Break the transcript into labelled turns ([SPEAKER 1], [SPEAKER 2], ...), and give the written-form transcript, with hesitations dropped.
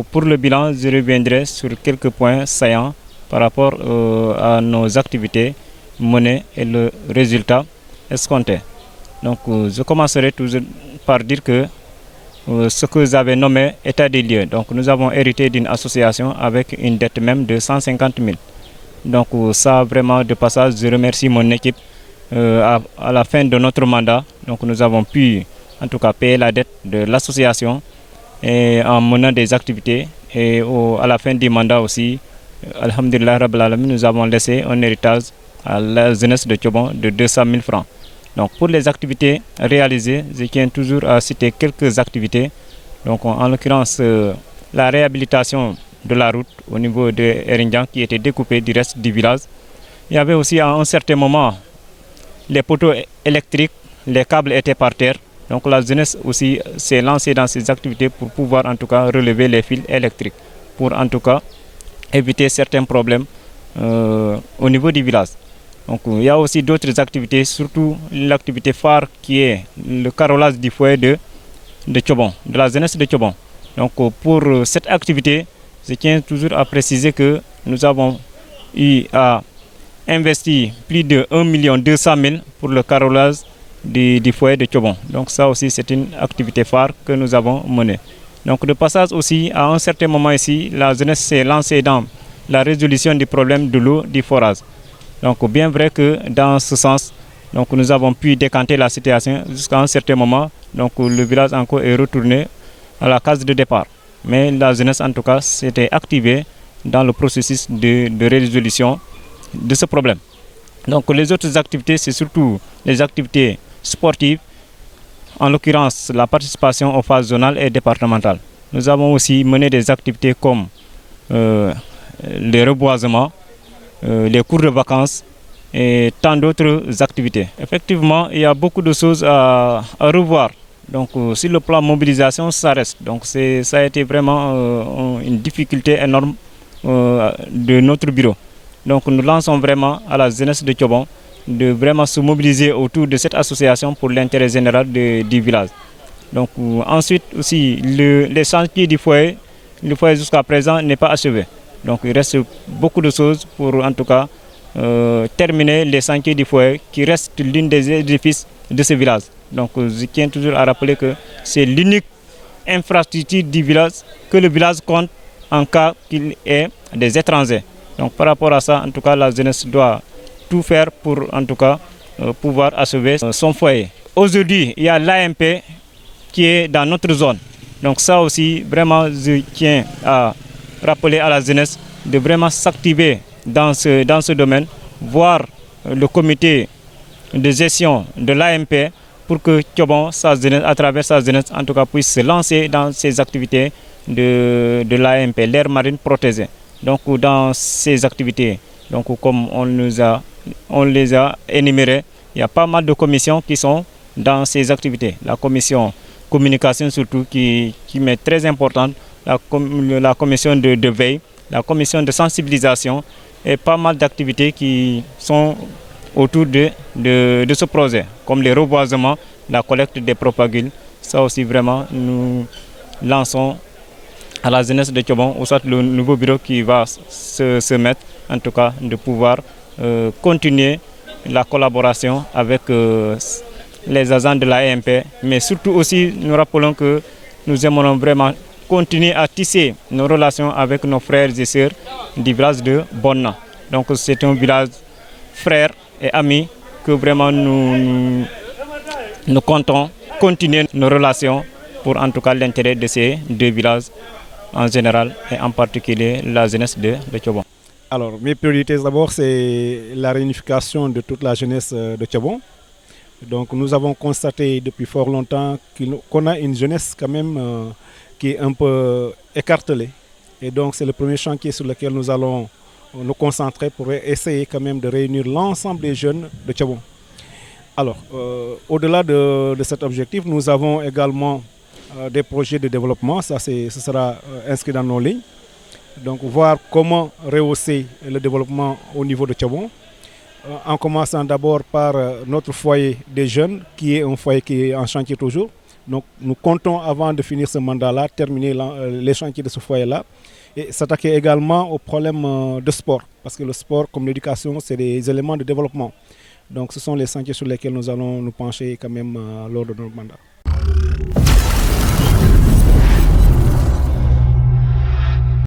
[SPEAKER 1] pour le bilan, je reviendrai sur quelques points saillants par rapport à nos activités menées et le résultat escompté. Donc je commencerai toujours par dire que ce que vous avez nommé état des lieux. Donc nous avons hérité d'une association avec une dette même de 150 000. Donc ça vraiment de passage, je remercie mon équipe. À la fin de notre mandat, donc nous avons pu en tout cas payer la dette de l'association et en menant des activités. Et à la fin du mandat aussi, Alhamdulillah Rabbil Alamin, nous avons laissé un héritage à la jeunesse de Thiobon de 200 000 francs. Donc pour les activités réalisées, je tiens toujours à citer quelques activités. Donc en l'occurrence, la réhabilitation de la route au niveau de Erindian qui était découpée du reste du village. Il y avait aussi à un certain moment les poteaux électriques, les câbles étaient par terre. Donc la jeunesse aussi s'est lancée dans ces activités pour pouvoir en tout cas relever les fils électriques, pour en tout cas éviter certains problèmes au niveau du village. Donc il y a aussi d'autres activités, surtout l'activité phare qui est le carrelage du foyer de Thiobon, de la jeunesse de Thiobon. Donc pour cette activité, je tiens toujours à préciser que nous avons eu à investir plus de 1 200 000 pour le carrelage du foyer de Thiobon. Donc ça aussi c'est une activité phare que nous avons menée. Donc de passage aussi, à un certain moment ici, la jeunesse s'est lancée dans la résolution du problème de l'eau du forage. Donc bien vrai que dans ce sens, donc nous avons pu décanter la situation jusqu'à un certain moment. Donc le village encore est retourné à la case de départ. Mais la jeunesse en tout cas s'était activée dans le processus de résolution de ce problème. Donc les autres activités, c'est surtout les activités sportives, en l'occurrence la participation aux phases zonales et départementales. Nous avons aussi mené des activités comme les reboisements, les cours de vacances et tant d'autres activités. Effectivement, il y a beaucoup de choses à revoir. Donc sur le plan mobilisation, ça reste. Donc ça a été vraiment une difficulté énorme de notre bureau. Donc nous lançons vraiment à la jeunesse de Thiobon de vraiment se mobiliser autour de cette association pour l'intérêt général du village. Donc ensuite aussi les chantiers du foyer, le foyer jusqu'à présent n'est pas achevé. Donc il reste beaucoup de choses pour en tout cas terminer les chantiers du foyer qui reste l'une des édifices de ce village. Donc je tiens toujours à rappeler que c'est l'unique infrastructure du village que le village compte en cas qu'il ait des étrangers. Donc par rapport à ça, en tout cas la jeunesse doit tout faire pour en tout cas pouvoir achever son foyer. Aujourd'hui, il y a l'AMP qui est dans notre zone. Donc ça aussi, vraiment, je tiens à rappeler à la jeunesse de vraiment s'activer dans ce domaine, voir le comité de gestion de l'AMP pour que Thiobon, à travers sa jeunesse, en tout cas, puisse se lancer dans ces activités de l'AMP, l'aire marine protégée. Donc dans ces activités, donc comme on les a énumérées, il y a pas mal de commissions qui sont dans ces activités. La commission communication surtout qui est très importante, la commission de veille, la commission de sensibilisation et pas mal d'activités qui sont autour de ce projet, comme les reboisements, la collecte des propagules. Ça aussi vraiment nous lançons à la jeunesse de Thiobon, ou soit le nouveau bureau qui va se mettre, en tout cas, de pouvoir continuer la collaboration avec les agents de l'AMP. Mais surtout aussi, nous rappelons que nous aimerons vraiment continuer à tisser nos relations avec nos frères et sœurs du village de Bonna. Donc c'est un village frère et ami que vraiment nous comptons continuer nos relations pour en tout cas l'intérêt de ces deux villages en général et en particulier la jeunesse de Thiobon.
[SPEAKER 2] Alors mes priorités d'abord c'est la réunification de toute la jeunesse de Thiobon. Donc nous avons constaté depuis fort longtemps qu'on a une jeunesse quand même qui est un peu écartelée. Et donc c'est le premier chantier sur lequel nous allons nous concentrer pour essayer quand même de réunir l'ensemble des jeunes de Thiobon. Alors au-delà de cet objectif, nous avons également des projets de développement, ce sera inscrit dans nos lignes. Donc voir comment rehausser le développement au niveau de Thiobon, en commençant d'abord par notre foyer des jeunes, qui est un foyer qui est en chantier toujours, Donc nous comptons, avant de finir ce mandat-là, terminer les chantiers de ce foyer-là et s'attaquer également aux problèmes de sport. Parce que le sport, comme l'éducation, c'est des éléments de développement. Donc ce sont les chantiers sur lesquels nous allons nous pencher quand même lors de notre mandat.